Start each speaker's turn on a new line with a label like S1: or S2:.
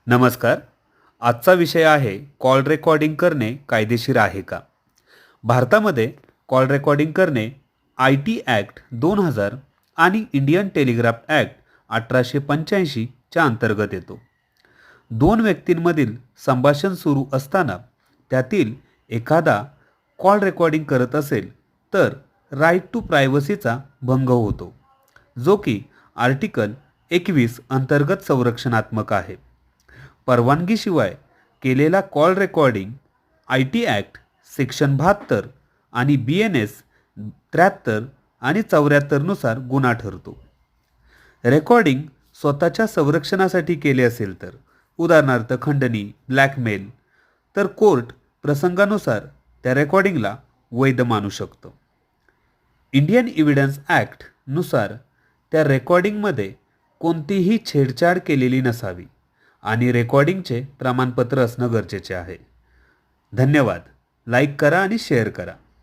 S1: नमस्कार. आजचा विषय आहे कॉल रेकॉर्डिंग करणे कायदेशीर आहे का? भारतामध्ये कॉल रेकॉर्डिंग करणे आय-टी ॲक्ट 2000 आणि इंडियन टेलिग्राफ ॲक्ट 1885 च्या अंतर्गत येतो. दोन व्यक्तींमधील संभाषण सुरू असताना त्यातील एखादा कॉल रेकॉर्डिंग करत असेल तर राईट टू प्रायव्हसीचा भंग होतो, जो की आर्टिकल 21 अंतर्गत संरक्षणात्मक आहे. परवानगीशिवाय केलेला call recording IT act section 72 आणि BNS 73 आणि 74 नुसार गुन्हा ठरतो. रेकॉर्डिंग स्वतःच्या संरक्षणासाठी केले असेल तर, उदाहरणार्थ खंडणी, ब्लॅकमेल, तर कोर्ट प्रसंगानुसार त्या रेकॉर्डिंगला वैध मानू शकतं. इंडियन एव्हिडन्स ॲक्ट नुसार त्या रेकॉर्डिंगमध्ये कोणतीही छेडछाड केलेली नसावी आणि रेकॉर्डिंगचे प्रमाणपत्र असणं गरजेचे आहे. धन्यवाद. लाईक करा आणि शेअर करा.